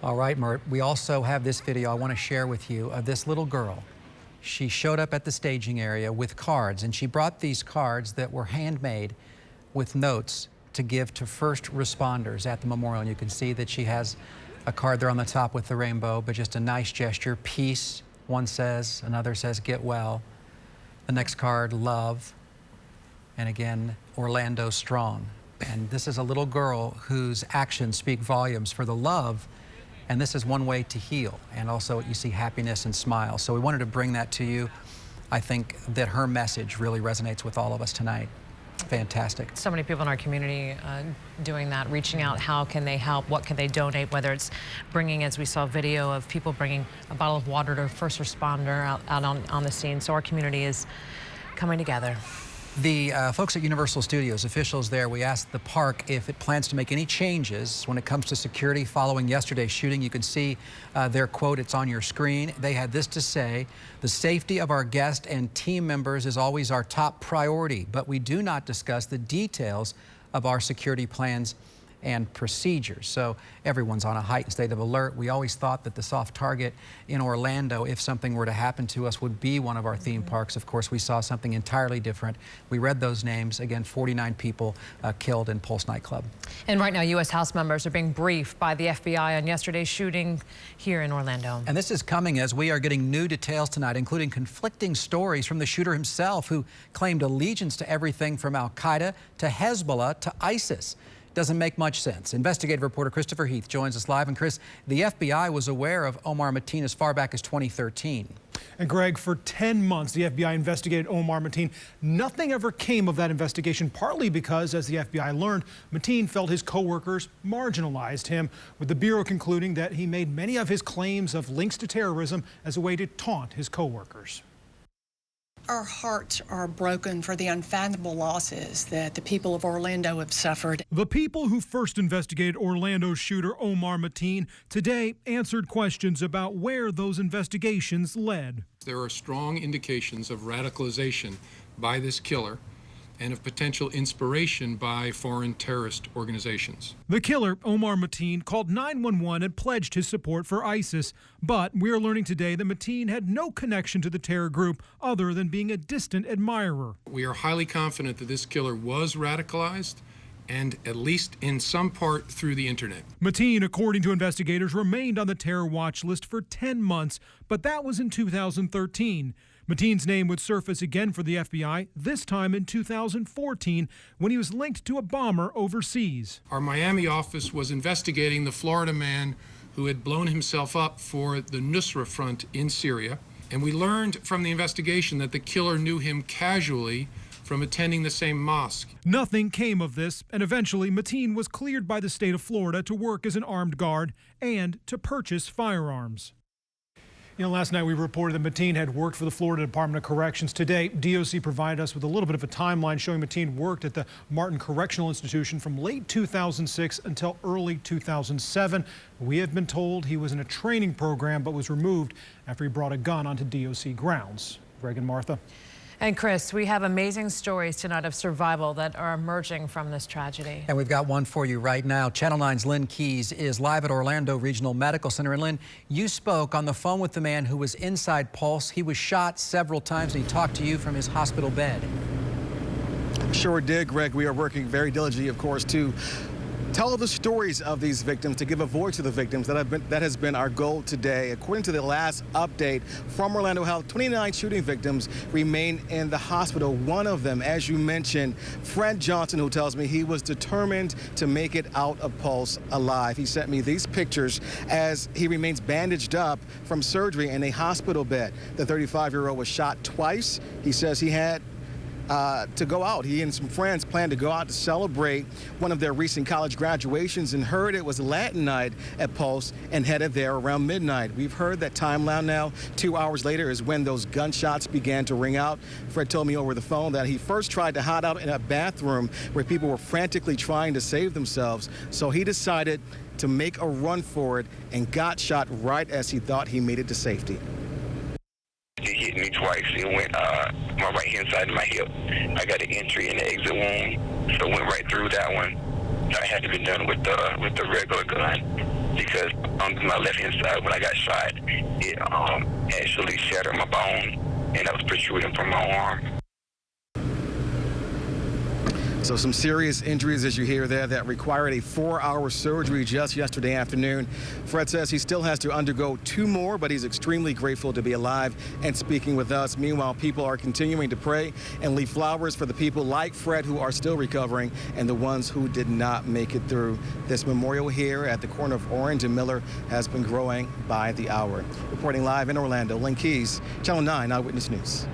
All right, Mert, we also have this video I want to share with you of this little girl. She showed up at the staging area with cards, and she brought these cards that were handmade with notes to give to first responders at the memorial. And you can see that she has a card there on the top with the rainbow, but just a nice gesture. Peace, one says, another says get well. The next card, love, and again, Orlando strong. And this is a little girl whose actions speak volumes for the love. And this is one way to heal. And also you see happiness and smiles. So we wanted to bring that to you. I think that her message really resonates with all of us tonight. Fantastic. So many people in our community doing that, reaching out. How can they help? What can they donate? Whether it's bringing, as we saw video of people bringing a bottle of water to a first responder out on the scene. So our community is coming together. The folks at Universal Studios, officials there, we asked the park if it plans to make any changes when it comes to security following yesterday's shooting. You can see their quote, it's on your screen. They had this to say: the safety of our guests and team members is always our top priority, but we do not discuss the details of our security plans and procedures. So everyone's on a heightened state of alert. We always thought that the soft target in Orlando, if something were to happen to us, would be one of our theme parks. Of course, we saw something entirely different. We read those names. Again, 49 people killed in Pulse nightclub. And right now, U.S. House members are being briefed by the FBI on yesterday's shooting here in Orlando. And this is coming as we are getting new details tonight, including conflicting stories from the shooter himself, who claimed allegiance to everything from Al-Qaeda to Hezbollah to ISIS. Doesn't make much sense. Investigative reporter Christopher Heath joins us live. And Chris, the FBI was aware of Omar Mateen as far back as 2013. And Greg, for 10 months, the FBI investigated Omar Mateen. Nothing ever came of that investigation, partly because, as the FBI learned, Mateen felt his co-workers marginalized him, with the Bureau concluding that he made many of his claims of links to terrorism as a way to taunt his co-workers. Our hearts are broken for the unfathomable losses that the people of Orlando have suffered. The people who first investigated Orlando's shooter Omar Mateen today answered questions about where those investigations led. There are strong indications of radicalization by this killer and of potential inspiration by foreign terrorist organizations. The killer, Omar Mateen, called 911 and pledged his support for ISIS. But we are learning today that Mateen had no connection to the terror group other than being a distant admirer. We are highly confident that this killer was radicalized, and at least in some part through the internet. Mateen, according to investigators, remained on the terror watch list for 10 months, but that was in 2013. Mateen's name would surface again for the FBI, this time in 2014, when he was linked to a bomber overseas. Our Miami office was investigating the Florida man who had blown himself up for the Nusra Front in Syria, and we learned from the investigation that the killer knew him casually from attending the same mosque. Nothing came of this, and eventually Mateen was cleared by the state of Florida to work as an armed guard and to purchase firearms. You know, last night we reported that Mateen had worked for the Florida Department of Corrections. Today, DOC provided us with a little bit of a timeline showing Mateen worked at the Martin Correctional Institution from late 2006 until early 2007. We have been told he was in a training program but was removed after he brought a gun onto DOC grounds. Greg and Martha. And Chris, we have amazing stories tonight of survival that are emerging from this tragedy. And we've got one for you right now. Channel 9's Lynn Keys is live at Orlando Regional Medical Center. And Lynn, you spoke on the phone with the man who was inside Pulse. He was shot several times, and he talked to you from his hospital bed. Sure did, Greg. We are working very diligently, of course, to tell the stories of these victims, to give a voice to the victims. That has been our goal today. According to the last update from Orlando Health, 29 shooting victims remain in the hospital. One of them, as you mentioned, Fred Johnson, who tells me he was determined to make it out of Pulse alive. He sent me these pictures as he remains bandaged up from surgery in a hospital bed. The 35-year-old was shot twice. He says he had to go out. He and some friends planned to go out to celebrate one of their recent college graduations and heard it was Latin night at Pulse and headed there around midnight. We've heard that timeline now. 2 hours later is when those gunshots began to ring out. Fred told me over the phone that he first tried to hide out in a bathroom where people were frantically trying to save themselves. So he decided to make a run for it and got shot right as he thought he made it to safety. It hit me twice. It went my right hand side of my hip. I got an entry and an exit wound, so it went right through that one. I had to be done with the regular gun because on my left hand side when I got shot, it actually shattered my bone and I was protruding from my arm. So some serious injuries, as you hear there, that required a 4-hour surgery just yesterday afternoon. Fred says he still has to undergo 2 more, but he's extremely grateful to be alive and speaking with us. Meanwhile, people are continuing to pray and leave flowers for the people like Fred who are still recovering and the ones who did not make it through. This memorial here at the corner of Orange and Miller has been growing by the hour. Reporting live in Orlando, Lynn Keys, Channel 9 Eyewitness News.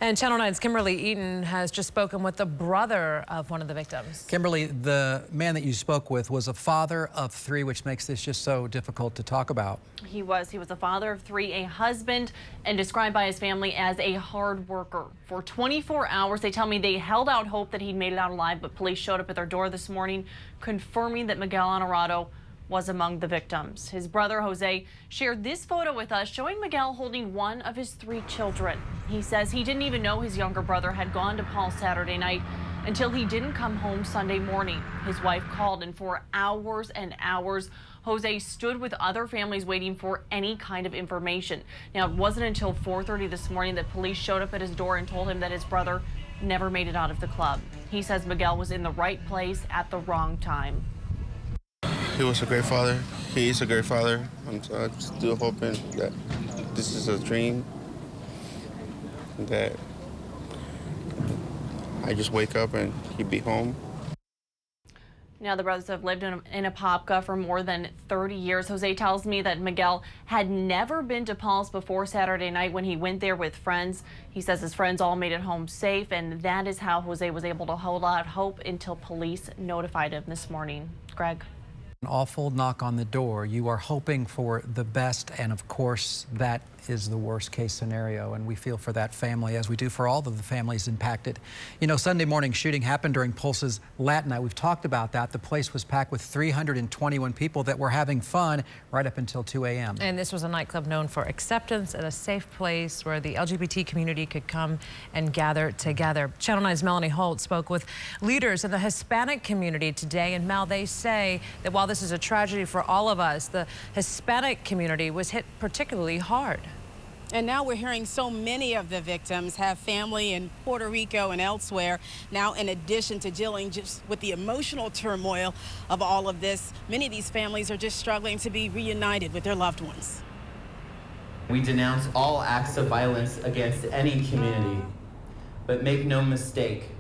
And Channel 9's Kimberly Eaton has just spoken with the brother of one of the victims. Kimberly, the man that you spoke with was a father of 3, which makes this just so difficult to talk about. He was a father of 3, a husband, and described by his family as a hard worker. For 24 hours, they tell me they held out hope that he'd made it out alive, but police showed up at their door this morning confirming that Miguel Honorado was among the victims. His brother, Jose, shared this photo with us showing Miguel holding one of his 3 children. He says he didn't even know his younger brother had gone to Pulse Saturday night until he didn't come home Sunday morning. His wife called, and for hours and hours, Jose stood with other families waiting for any kind of information. Now, it wasn't until 4:30 this morning that police showed up at his door and told him that his brother never made it out of the club. He says Miguel was in the right place at the wrong time. He was a great father. He is a great father. I'm still hoping that this is a dream, that I just wake up and he'd be home. Now, the brothers have lived in Apopka for more than 30 years. Jose tells me that Miguel had never been to Pulse before Saturday night when he went there with friends. He says his friends all made it home safe, and that is how Jose was able to hold out hope until police notified him this morning. Greg. An awful knock on the door. You are hoping for the best, and of course that is the worst case scenario, and we feel for that family as we do for all of the families impacted. You know, Sunday morning shooting happened during Pulse's Latin night. We've talked about that. The place was packed with 321 people that were having fun right up until 2 a.m. And this was a nightclub known for acceptance and a safe place where the LGBT community could come and gather together. Channel 9's Melanie Holt spoke with leaders in the Hispanic community today, and Mel, they say that while this is a tragedy for all of us, the Hispanic community was hit particularly hard. And now we're hearing so many of the victims have family in Puerto Rico and elsewhere. Now, in addition to dealing just with the emotional turmoil of all of this, many of these families are just struggling to be reunited with their loved ones. We denounce all acts of violence against any community, but make no mistake,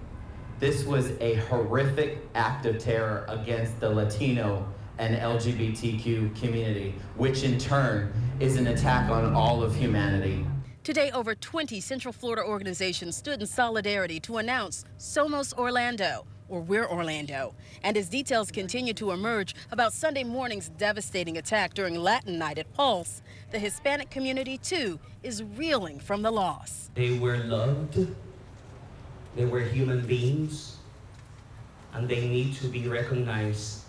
this was a horrific act of terror against the Latino and LGBTQ community, which in turn is an attack on all of humanity. Today, over 20 Central Florida organizations stood in solidarity to announce Somos Orlando, or We're Orlando. And as details continue to emerge about Sunday morning's devastating attack during Latin night at Pulse, the Hispanic community, too, is reeling from the loss. They were loved, they were human beings, and they need to be recognized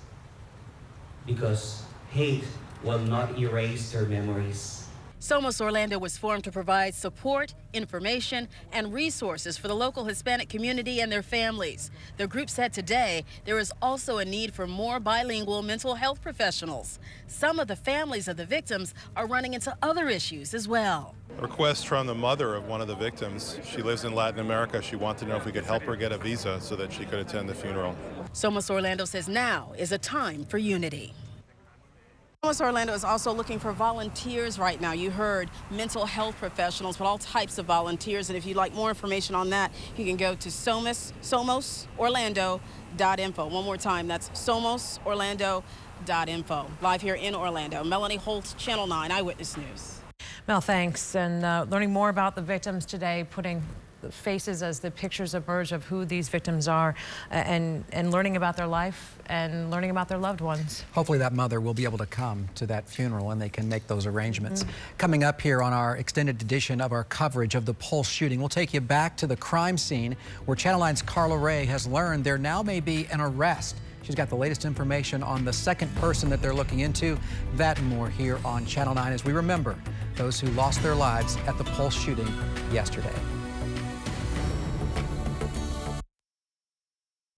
because hate will not erase their memories. Somos Orlando was formed to provide support, information, and resources for the local Hispanic community and their families. The group said today there is also a need for more bilingual mental health professionals. Some of the families of the victims are running into other issues as well. A request from the mother of one of the victims. She lives in Latin America. She wanted to know if we could help her get a visa so that she could attend the funeral. Somos Orlando says now is a time for unity. Somos Orlando is also looking for volunteers right now. You heard mental health professionals, but all types of volunteers. And if you'd like more information on that, you can go to somosorlando.info. One more time, that's somosorlando.info. Live here in Orlando, Melanie Holt, Channel 9 Eyewitness News. Mel, thanks. And learning more about the victims today, putting the faces as the pictures emerge of who these victims are, and learning about their life and learning about their loved ones. Hopefully that mother will be able to come to that funeral and they can make those arrangements. Coming up here on our extended edition of our coverage of the Pulse shooting, we'll take you back to the crime scene where Channel 9's Carla Ray has learned there now may be an arrest. She's got the latest information on the second person that they're looking into. That and more here on Channel 9 as we remember those who lost their lives at the Pulse shooting yesterday.